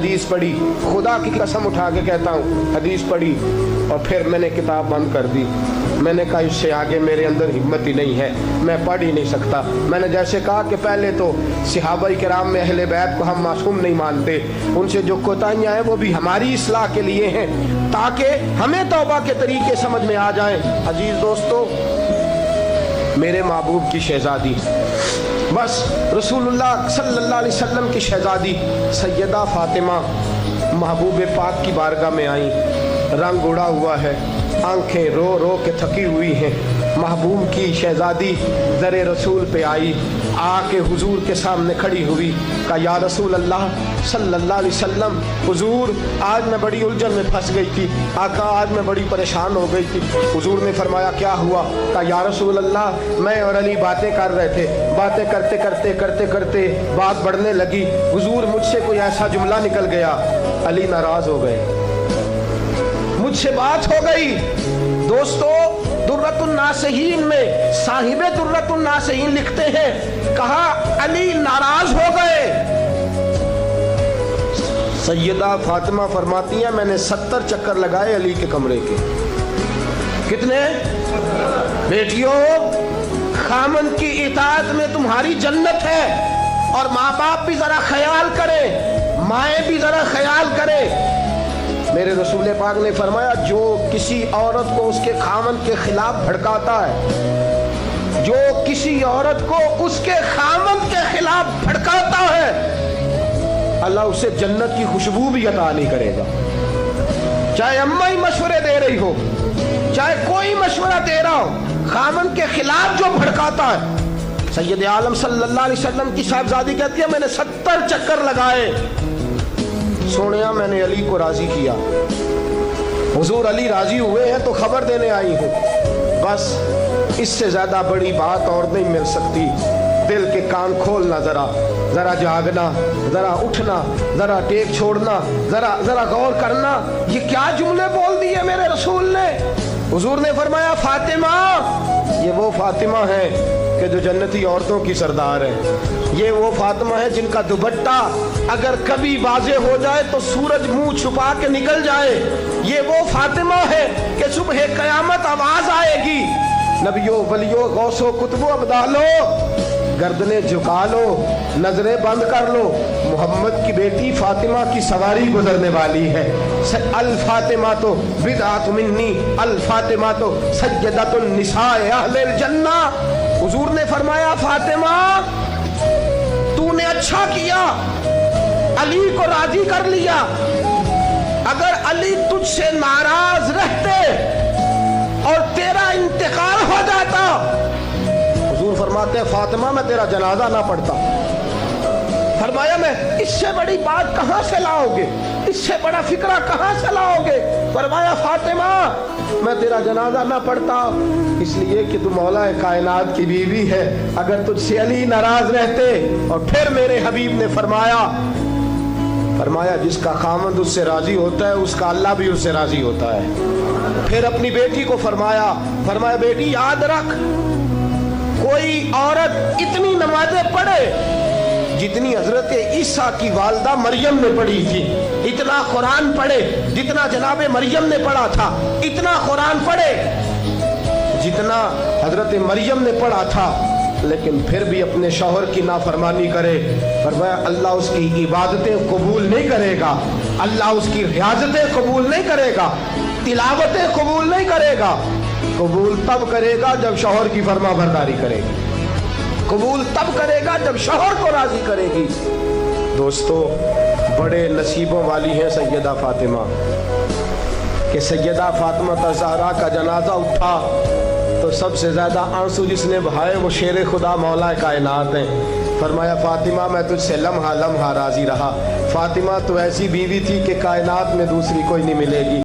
हदीस पढ़ी, खुदा की कसम उठा के कहता हूँ हदीस पढ़ी और फिर मैंने किताब बंद कर दी। मैंने कहा इससे आगे मेरे अंदर हिम्मत ही नहीं है, मैं पढ़ ही नहीं सकता। मैंने जैसे कहा कि पहले तो सहाबा किराम में अहले बैत को हम मासूम नहीं मानते, उनसे जो कोताहियाँ हैं वो भी हमारी इस्लाह के लिए हैं ताकि हमें तौबा के तरीके समझ में आ जाएं। अजीज दोस्तों, मेरे महबूब की शहजादी, बस रसूलुल्लाह सल्लल्लाहु अलैहि वसल्लम की शहजादी सैयदा फातिमा महबूब पाक की बारगाह में आई। रंग उड़ा हुआ है, आंखें रो रो के थकी हुई हैं। महबूब की शहजादी दरे रसूल पे आई, आके हुजूर के सामने खड़ी हुई, कहा या रसूल अल्लाह सल्लल्लाहु अलैहि वसल्लम, हुजूर आज मैं बड़ी उलझन में फंस गई थी, आका आज मैं बड़ी परेशान हो गई थी। हुजूर ने फरमाया क्या हुआ? कहा या रसूल अल्लाह मैं और अली बातें कर रहे थे, बातें करते करते करते करते बात बढ़ने लगी, हुजूर मुझसे कोई ऐसा जुमला निकल गया, अली नाराज हो गए, मुझसे बात हो गई। दोस्तों, दुर्रतुन नासिहीन में साहिबे दुर्रतुन नासिहीन लिखते हैं, कहा अली नाराज हो गए। सैयदा फातिमा फरमाती है मैंने 70 चक्कर लगाए अली के कमरे के। कितने? बेटियों, खामन की इताअत में तुम्हारी जन्नत है। और माँ बाप भी जरा ख्याल करें, माएँ भी जरा ख्याल करें। मेरे रसूल पाक ने फरमाया जो किसी औरत को उसके खामन के खिलाफ भड़काता है, जो किसी औरत को उसके खामन के खिलाफ भड़काता है, अल्लाह उसे जन्नत की खुशबू भी अता नहीं करेगा। चाहे अम्मा ही मशवरे दे रही हो, चाहे कोई मशवरा दे रहा हो, खामन के खिलाफ जो भड़काता है। सैयद आलम सल्लल्लाहु अलैहि वसल्लम की साहबजादी कहती है मैंने 70 चक्कर लगाए, सोनिया मैंने अली को राजी किया। हुजूर अली राजी हुए हैं तो खबर देने आई हूँ, बस इससे ज्यादा बड़ी बात और नहीं मिल सकती। दिल के कान खोलना, जरा जरा जागना, जरा उठना, जरा टेक छोड़ना, जरा जरा गौर करना। ये क्या जुमले बोल दिए मेरे रसूल ने? हुजूर ने फरमाया फातिमा, ये वो फातिमा है कि जो जन्नती औरतों की सरदार है। ये वो फातिमा है जिनका दुपट्टा अगर कभी वाज़े हो जाए तो सूरज मुंह छुपा के निकल जाए। ये वो फातिमा है कि सुबह कयामत आवाज आएगी, नबियो वलियो गौसो कुतुबो अब्दालो, गर्दने झुका लो, नजरें बंद कर लो, मोहम्मद की बेटी फातिमा की सवारी गुजरने वाली है। अल फातिमा तो बिदअत मिन्नी, अल फातिमा तो सय्यदतुन निसाए अहलिल जन्ना। हुजूर ने फरमाया फातिमा तूने अच्छा किया, अली को राजी कर लिया। अगर अली तुझसे नाराज रहते और तेरा इंतकाल हो जाता, हुजूर फरमाते हैं फातिमा मैं तेरा जनाजा ना पढ़ता। फरमाया मैं इससे बड़ी बात कहां से लाओगे, इससे बड़ा फिक्रा कहां से लाओगे? फरमाया फातिमा मैं तेरा जनाजा ना पढ़ता इसलिए कि तू मौला कायनात की बीवी है। अगर तुझसे अली नाराज रहते, और फिर मेरे हबीब ने फरमाया जिसका खामंद उससे राजी होता है उसका अल्लाह भी उससे राजी होता है। फिर अपनी बेटी को फरमाया बेटी याद रख, कोई औरत इतनी नमाजें पढ़े जितनी हजरत ईसा की वालदा मरियम ने पढ़ी थी, इतना कुरान पढ़े जितना जनाबे मरियम ने पढ़ा था, इतना कुरान पढ़े जितना हजरत मरियम ने पढ़ा था, लेकिन फिर भी अपने शौहर की नाफरमानी करे, फरमाया अल्लाह उसकी इबादतें कबूल नहीं करेगा, अल्लाह उसकी रियाजतें कबूल नहीं करेगा, तिलावतें कबूल नहीं करेगा। कबूल तब करेगा जब शौहर की फरमा बरदारी करेगी, कबूल तब करेगा जब शौहर को राजी करेगी। दोस्तों, बड़े नसीबों वाली हैं सैयदा फातिमा कि सैयदा फातिमा ज़हरा का जनाजा उठा तो सबसे ज्यादा आंसू जिसने बहाए वो शेर खुदा मौला कायनात है। फरमाया फातिमा मैं तुझसे लम्हा लम्हा राजी रहा। फातिमा तो ऐसी बीवी थी कि कायनात में दूसरी कोई नहीं मिलेगी।